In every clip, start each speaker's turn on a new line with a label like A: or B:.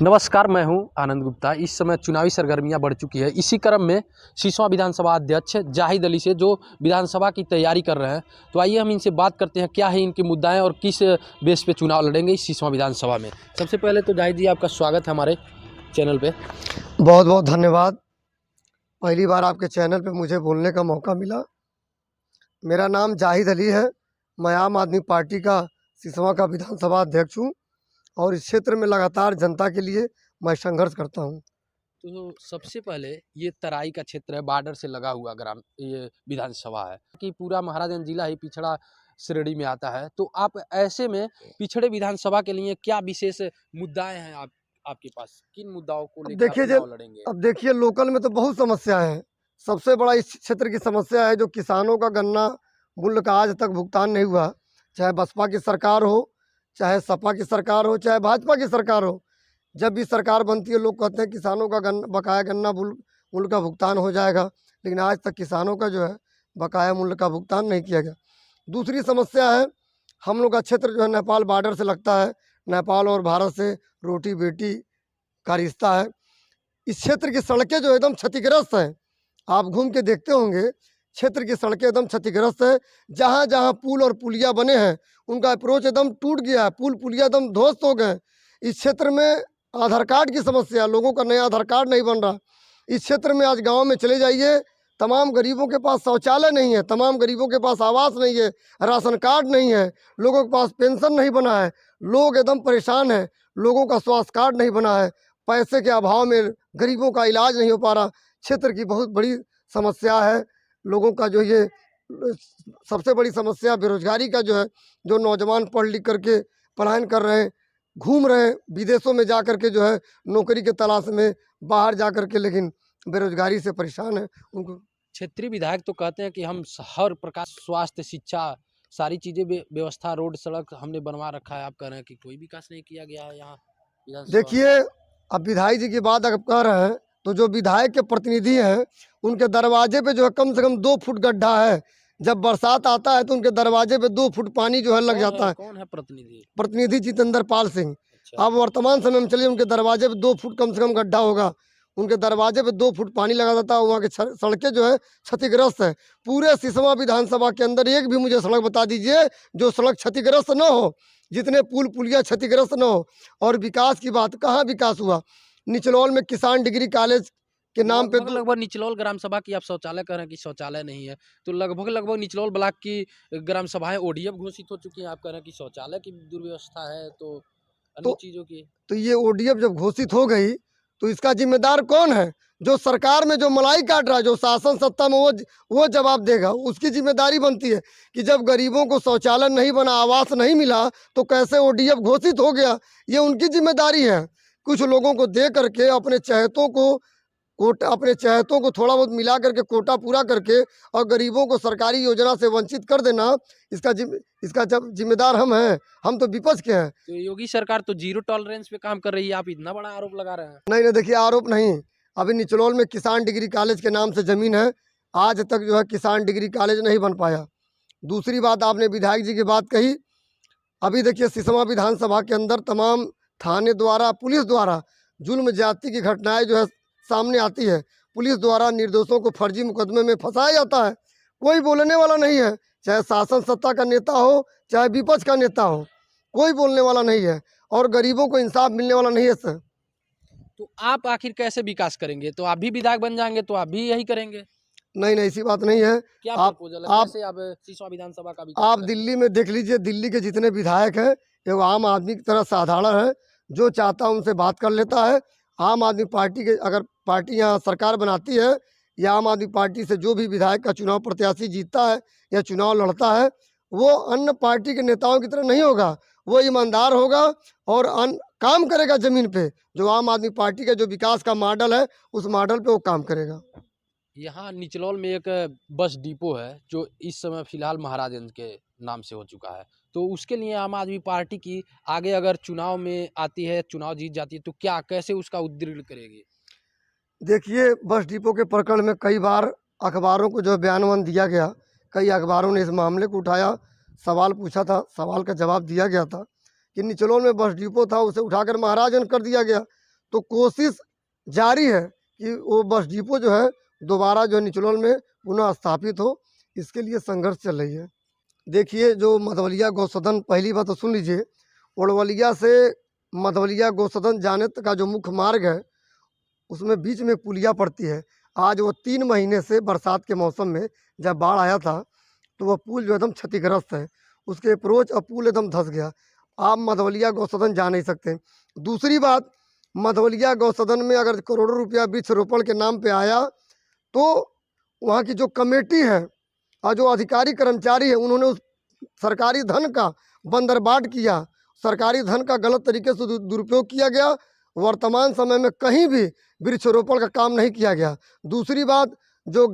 A: नमस्कार, मैं हूं आनंद गुप्ता। इस समय चुनावी सरगर्मियां बढ़ चुकी है। इसी क्रम में सिसवा विधानसभा अध्यक्ष जाहिद अली से जो विधानसभा की तैयारी कर रहे हैं, तो आइए हम इनसे बात करते हैं क्या है इनके मुद्दाएं और किस बेस पे चुनाव लड़ेंगे इस सिसवा विधानसभा में। सबसे पहले तो जाहिद जी, आपका स्वागत है हमारे चैनल पे।
B: बहुत बहुत धन्यवाद। पहली बार आपके चैनल पे मुझे बोलने का मौका मिला। मेरा नाम जाहिद अली है। मैं आम आदमी पार्टी का सिसवा का विधानसभा अध्यक्ष हूँ और इस क्षेत्र में लगातार जनता के लिए मैं संघर्ष करता हूँ।
A: तो सबसे पहले ये तराई का क्षेत्र है, बॉर्डर से लगा हुआ ग्राम ये विधानसभा है कि पूरा महाराजगंज जिला ही पिछड़ा श्रेणी में आता है। तो आप ऐसे में पिछड़े विधानसभा के लिए क्या विशेष मुद्दाएं हैं आपके पास, किन मुद्दाओं को लेकर आप चुनाव लड़ेंगे?
B: अब देखिए, लोकल में तो बहुत समस्याएं हैं। सबसे बड़ा इस क्षेत्र की समस्या है जो किसानों का गन्ना मूल्य का आज तक भुगतान नहीं हुआ। चाहे बसपा की सरकार हो, चाहे सपा की सरकार हो, चाहे भाजपा की सरकार हो, जब भी सरकार बनती है लोग कहते हैं किसानों का बकाया गन्ना मूल्य का भुगतान हो जाएगा, लेकिन आज तक किसानों का जो है बकाया मूल्य का भुगतान नहीं किया गया। दूसरी समस्या है, हम लोग का क्षेत्र जो है नेपाल बॉर्डर से लगता है। नेपाल और भारत से रोटी बेटी का रिश्ता है। इस क्षेत्र की सड़कें जो एकदम क्षतिग्रस्त हैं। आप घूम के देखते होंगे, क्षेत्र की सड़कें एकदम क्षतिग्रस्त है। जहाँ जहाँ पुल और पुलिया बने हैं उनका अप्रोच एकदम टूट गया है, पुल पुलिया एकदम ध्वस्त हो गए। इस क्षेत्र में आधार कार्ड की समस्या, लोगों का नया आधार कार्ड नहीं बन रहा। इस क्षेत्र में आज गांव में चले जाइए, तमाम गरीबों के पास शौचालय नहीं है, तमाम गरीबों के पास आवास नहीं है, राशन कार्ड नहीं है, लोगों के पास पेंशन नहीं बना है, लोग एकदम परेशान हैं। लोगों का स्वास्थ्य कार्ड नहीं बना है, पैसे के अभाव में गरीबों का इलाज नहीं हो पा रहा। क्षेत्र की बहुत बड़ी समस्या है। लोगों का जो ये सबसे बड़ी समस्या बेरोजगारी का जो है, जो नौजवान पढ़ लिख करके पलायन कर रहे हैं, घूम रहे हैं विदेशों में जा कर के जो है नौकरी के तलाश में बाहर जा कर के, लेकिन बेरोजगारी से परेशान है उनको।
A: क्षेत्रीय विधायक तो कहते हैं कि हम हर प्रकार स्वास्थ्य, शिक्षा, सारी चीजें व्यवस्था, रोड सड़क हमने बनवा रखा है। आप कह रहे हैं कि कोई विकास नहीं किया गया है यहाँ विधानसभा में।
B: देखिए, अब विधायक जी की बात अगर कह रहे हैं तो जो विधायक के प्रतिनिधि हैं उनके दरवाजे पे जो है कम से कम 2 फुट गड्ढा है। जब बरसात आता है तो उनके दरवाजे पे 2 फुट पानी जो है लग जाता है।
A: कौन है प्रतिनिधि?
B: प्रतिनिधि जितेंद्र पाल सिंह।
A: अच्छा।
B: अब वर्तमान समय में चलिए, उनके दरवाजे पे 2 फुट कम से कम गड्ढा होगा। उनके दरवाजे पे 2 फुट पानी लगा जाता है। वहाँ की सड़कें जो है क्षतिग्रस्त है। पूरे सिसवा विधानसभा के अंदर एक भी मुझे सड़क बता दीजिए जो सड़क क्षतिग्रस्त न हो, जितने पुल पुलिया क्षतिग्रस्त न हो। और विकास की बात, कहाँ विकास हुआ? निचलौल में किसान डिग्री कॉलेज के नाम पे
A: लगभग निचलौल ग्राम सभा की आप शौचालय कह रहे हैं कि शौचालय नहीं है, तो लगभग निचलौल ब्लॉक की ग्राम सभाएं ओडीएफ घोषित हो चुकी हैं। आप कह रहे हैं कि शौचालय की दुर्व्यवस्था है, तो अन्य चीजों की।
B: तो ये ओडीएफ जब घोषित हो गई तो इसका जिम्मेदार कौन है? जो सरकार में जो मलाई काट रहा है, जो शासन सत्ता में वो जवाब देगा। उसकी जिम्मेदारी बनती है कि जब गरीबों को शौचालय नहीं बना, आवास नहीं मिला, तो कैसे ओडीएफ घोषित हो गया, ये उनकी जिम्मेदारी है। कुछ लोगों को दे करके अपने चहेतों को थोड़ा बहुत मिला करके कोटा पूरा करके और गरीबों को सरकारी योजना से वंचित कर देना, इसका जब जिम्मेदार हम हैं, हम तो विपक्ष के हैं।
A: तो योगी सरकार तो जीरो टॉलरेंस पे काम कर रही है, आप इतना बड़ा आरोप लगा रहे हैं।
B: नहीं नहीं, देखिए, आरोप नहीं। अभी निचलौल में किसान डिग्री कॉलेज के नाम से जमीन है, आज तक जो है किसान डिग्री कॉलेज नहीं बन पाया। दूसरी बात, आपने विधायक जी की बात कही। अभी देखिए, सिसवा विधानसभा के अंदर तमाम थाने द्वारा, पुलिस द्वारा जुल्म ज्यादती की घटनाएं जो है सामने आती है। पुलिस द्वारा निर्दोषों को फर्जी मुकदमे में फंसाया जाता है। कोई बोलने वाला नहीं है, चाहे शासन सत्ता का नेता हो, चाहे विपक्ष का नेता हो, कोई बोलने वाला नहीं है और गरीबों को इंसाफ मिलने वाला नहीं है सर।
A: तो आप आखिर कैसे विकास करेंगे? तो आप भी विधायक बन जाएंगे तो आप भी यही करेंगे?
B: नहीं नहीं, ऐसी बात नहीं है।
A: क्या
B: आप
A: कैसे आप सिसवा विधानसभा का विकास
B: आप
A: करेंगे?
B: दिल्ली में देख लीजिए, दिल्ली के जितने विधायक हैं वो आम आदमी की तरह साधारण है, जो चाहता है उनसे बात कर लेता है। आम आदमी पार्टी के, अगर पार्टी यहाँ सरकार बनाती है या आम आदमी पार्टी से जो भी विधायक का चुनाव प्रत्याशी जीतता है या चुनाव लड़ता है, वो अन्य पार्टी के नेताओं की तरह नहीं होगा। वो ईमानदार होगा और काम करेगा ज़मीन पे। जो आम आदमी पार्टी का जो विकास का मॉडल है, उस मॉडल पे वो काम करेगा।
A: यहाँ निचलौल में एक बस डिपो है जो इस समय फिलहाल महाराजगंज के नाम से हो चुका है, तो उसके लिए आम आदमी पार्टी की आगे अगर चुनाव में आती है, चुनाव जीत जाती है, तो क्या कैसे उसका उद्दीर्ण करेगी?
B: देखिए, बस डिपो के प्रकरण में कई बार अखबारों को जो बयान दिया गया, कई अखबारों ने इस मामले को उठाया, सवाल पूछा था, सवाल का जवाब दिया गया था कि निचलौल में बस डिपो था, उसे उठाकर महाराजगंज कर दिया गया। तो कोशिश जारी है कि वो बस डिपो जो है दोबारा जो है निचलौल में पुनः स्थापित हो, इसके लिए संघर्ष चल रही है। देखिए जो मधवलिया गौसदन, पहली बात तो सुन लीजिए, ओड़वलिया से मधवलिया गौसदन जाने तक का जो मुख्य मार्ग है उसमें बीच में एक पुलिया पड़ती है। आज वो 3 महीने से बरसात के मौसम में जब बाढ़ आया था तो वह पुल जो एकदम क्षतिग्रस्त है, उसके अप्रोच और पुल एकदम धंस गया। आप मधवलिया गौसदन जा नहीं सकते। दूसरी बात, मधवलिया गौसदन में अगर करोड़ों रुपया वृक्षारोपण के नाम पे आया तो वहाँ की जो कमेटी है और जो अधिकारी कर्मचारी है उन्होंने उस सरकारी धन का बंदरबाट किया, सरकारी धन का गलत तरीके से दुरुपयोग किया गया। वर्तमान समय में कहीं भी वृक्षारोपण का काम नहीं किया गया। दूसरी बात, जो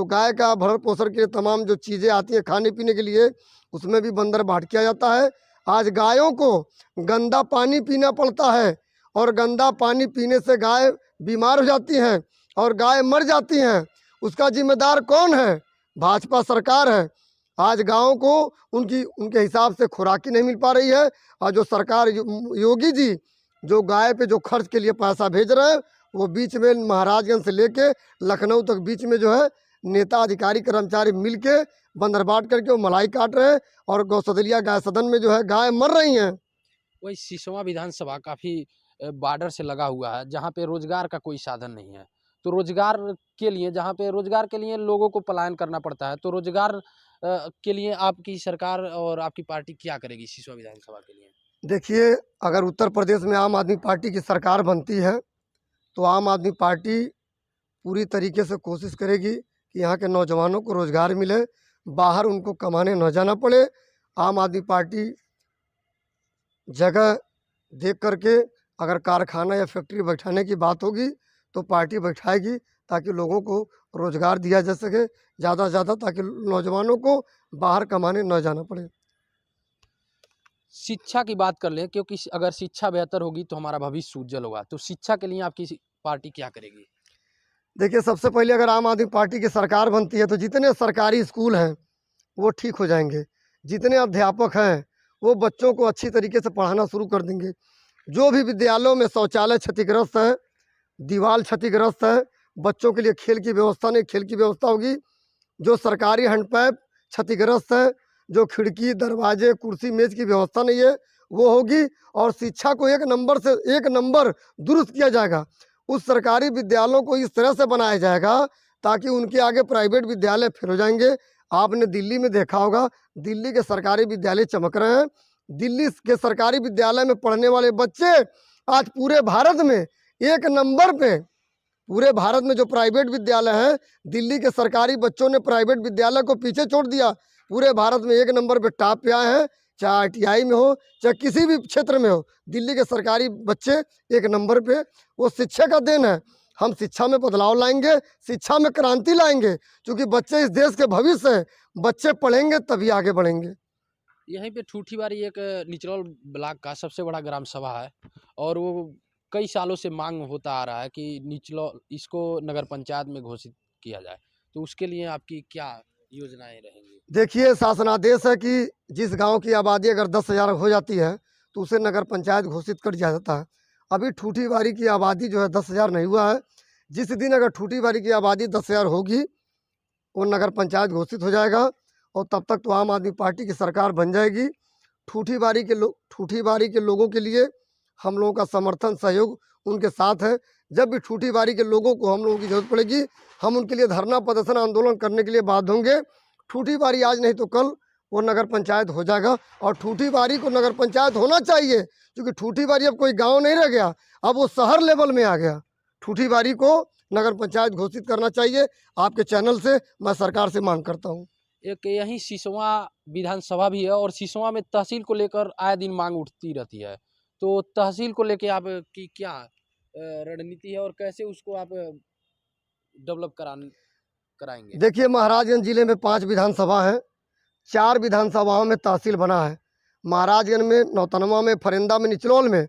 B: गाय का भरण पोषण के लिए तमाम जो चीज़ें आती हैं खाने पीने के लिए, उसमें भी बंदरबाट किया जाता है। आज गायों को गंदा पानी पीना पड़ता है और गंदा पानी पीने से गाय बीमार हो जाती हैं और गाय मर जाती हैं। उसका जिम्मेदार कौन है? भाजपा सरकार है। आज गाँव को उनके हिसाब से खुराकी नहीं मिल पा रही है और जो सरकार योगी जी जो गाय पे जो खर्च के लिए पैसा भेज रहे हैं वो बीच में महाराजगंज से लेके लखनऊ तक बीच में जो है नेता अधिकारी कर्मचारी मिल के बंदरबाट करके वो मलाई काट रहे हैं और गौसदलिया गाय सदन में जो है गाय मर रही हैं।
A: वही सिसवा विधानसभा काफ़ी बॉर्डर से लगा हुआ है जहाँ पे रोजगार का कोई साधन नहीं है। तो रोजगार के लिए, जहाँ पे रोजगार के लिए लोगों को पलायन करना पड़ता है, तो रोजगार के लिए आपकी सरकार और आपकी पार्टी क्या करेगी सिसवा विधानसभा के लिए?
B: देखिए, अगर उत्तर प्रदेश में आम आदमी पार्टी की सरकार बनती है तो आम आदमी पार्टी पूरी तरीके से कोशिश करेगी कि यहाँ के नौजवानों को रोज़गार मिले, बाहर उनको कमाने न जाना पड़े। आम आदमी पार्टी जगह देख करके अगर कारखाना या फैक्ट्री बैठाने की बात होगी तो पार्टी बैठाएगी ताकि लोगों को रोज़गार दिया जा सके ज़्यादा से ज़्यादा, ताकि नौजवानों को बाहर कमाने न जाना पड़े।
A: शिक्षा की बात कर लें, क्योंकि अगर शिक्षा बेहतर होगी तो हमारा भविष्य उज्जवल होगा। तो शिक्षा के लिए आपकी पार्टी क्या करेगी?
B: देखिए, सबसे पहले अगर आम आदमी पार्टी की सरकार बनती है तो जितने सरकारी स्कूल हैं वो ठीक हो जाएंगे। जितने अध्यापक हैं वो बच्चों को अच्छी तरीके से पढ़ाना शुरू कर देंगे। जो भी विद्यालयों में शौचालय क्षतिग्रस्त है, दीवार क्षतिग्रस्त है, बच्चों के लिए खेल की व्यवस्था नहीं, खेल की व्यवस्था होगी। जो सरकारी हैंडपैप क्षतिग्रस्त है, जो खिड़की दरवाजे कुर्सी मेज की व्यवस्था नहीं है, वो होगी। और शिक्षा को एक नंबर दुरुस्त किया जाएगा। उस सरकारी विद्यालयों को इस तरह से बनाया जाएगा ताकि उनके आगे प्राइवेट विद्यालय फेल हो जाएंगे। आपने दिल्ली में देखा होगा, दिल्ली के सरकारी विद्यालय चमक रहे हैं। दिल्ली के सरकारी विद्यालय में पढ़ने वाले बच्चे आज पूरे भारत में एक नंबर पे, पूरे भारत में जो प्राइवेट विद्यालय हैं, दिल्ली के सरकारी बच्चों ने प्राइवेट विद्यालय को पीछे छोड़ दिया। पूरे भारत में एक नंबर पे टॉप पे आए हैं, चाहे ITI में हो चाहे किसी भी क्षेत्र में हो, दिल्ली के सरकारी बच्चे एक नंबर पे। वो शिक्षा का देन है। हम शिक्षा में बदलाव लाएंगे, शिक्षा में क्रांति लाएंगे, क्योंकि बच्चे इस देश के भविष्य हैं। बच्चे पढ़ेंगे तभी आगे बढ़ेंगे।
A: यहीं पे ठूठीवारी एक निचलौल ब्लॉक का सबसे बड़ा ग्राम सभा है और वो कई सालों से मांग होता आ रहा है कि निचलौल इसको नगर पंचायत में घोषित किया जाए। तो उसके लिए आपकी क्या योजनाएं रहेंगी?
B: देखिए, शासनादेश है कि जिस गांव की आबादी अगर 10,000 हो जाती है तो उसे नगर पंचायत घोषित कर दिया जाता है। अभी ठूठीवारी की आबादी जो है 10,000 नहीं हुआ है। जिस दिन अगर ठूठीवारी की आबादी 10,000 होगी वो नगर पंचायत घोषित हो जाएगा और तब तक तो आम आदमी पार्टी की सरकार बन जाएगी। ठूठीवारी के लोगों के लिए हम लोगों का समर्थन सहयोग उनके साथ है। जब भी ठूठीवारी के लोगों को हम लोगों की जरूरत पड़ेगी हम उनके लिए धरना प्रदर्शन आंदोलन करने के लिए बाध्य होंगे। ठूठीवारी आज नहीं तो कल वो नगर पंचायत हो जाएगा और ठूठीवारी को नगर पंचायत होना चाहिए, क्योंकि ठूठीवारी अब कोई गांव नहीं रह गया, अब वो शहर लेवल में आ गया। ठूठीवारी को नगर पंचायत घोषित करना चाहिए। आपके चैनल से मैं सरकार से मांग करता हूँ।
A: एक यही सिसवा विधानसभा भी है और सिसवा में तहसील को लेकर आए दिन मांग उठती रहती है। तो तहसील को लेकर आपकी क्या रणनीति है और कैसे उसको आप डेवलप कराएंगे?
B: देखिए, महाराजगंज जिले में 5 विधानसभा हैं, 4 विधानसभाओं में तहसील बना है। महाराजगंज में, नौतनवा में, फरिंदा में, निचलौल में।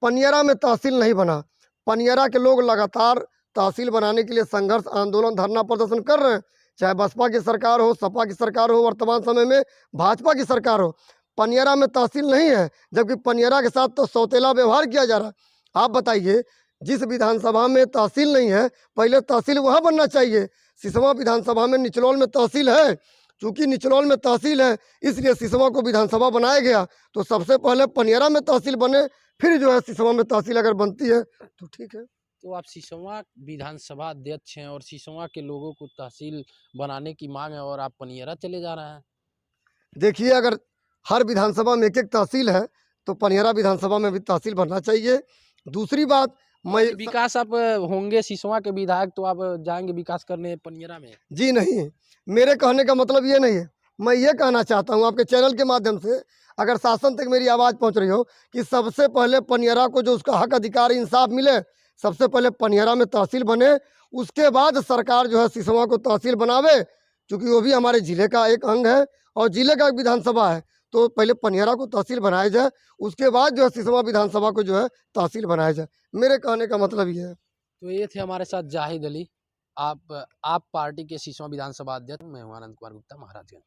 B: पनियरा में तहसील नहीं बना। पनियरा के लोग लगातार तहसील बनाने के लिए संघर्ष आंदोलन धरना प्रदर्शन कर रहे हैं, चाहे बसपा की सरकार हो, सपा की सरकार हो, वर्तमान समय में भाजपा की सरकार हो। पनियरा में तहसील नहीं है, जबकि पनियरा के साथ तो सौतेला व्यवहार किया जा रहा है। आप बताइए, जिस विधानसभा में तहसील नहीं है, पहले तहसील वहाँ बनना चाहिए। सिसवा विधानसभा में निचलौल में तहसील है, चूंकि निचलौल में तहसील है इसलिए सिसवा को विधानसभा बनाया गया। तो सबसे पहले पनियरा में तहसील बने, फिर जो है सिसवा में तहसील अगर बनती है तो ठीक है।
A: तो आप सिसवा विधानसभा अध्यक्ष हैं और सिसवा के लोगों को तहसील बनाने की मांग है और आप पनियरा चले जा रहे हैं।
B: देखिए, अगर हर विधानसभा में एक एक तहसील है तो पनियरा विधानसभा में भी तहसील बनना चाहिए। दूसरी बात, मैं
A: विकास आप होंगे सिसवा के विधायक तो आप जाएंगे विकास करने पनियरा में?
B: जी नहीं, मेरे कहने का मतलब ये नहीं है। मैं ये कहना चाहता हूँ आपके चैनल के माध्यम से, अगर शासन तक मेरी आवाज़ पहुँच रही हो, कि सबसे पहले पनियरा को जो उसका हक अधिकार इंसाफ मिले, सबसे पहले पनियरा में तहसील बने, उसके बाद सरकार जो है सिसवा को तहसील बनावे, क्योंकि वो भी हमारे ज़िले का एक अंग है और ज़िले का एक विधानसभा है। तो पहले पनियरा को तहसील बनाया जाए, उसके बाद जो है सिसवा विधानसभा को जो है तहसील बनाया जाए। मेरे कहने का मतलब ये है।
A: तो ये थे हमारे साथ जाहिद अली, आप पार्टी के सिसवा विधानसभा अध्यक्ष। मैं हूं आनंद कुमार गुप्ता, महाराजगंज।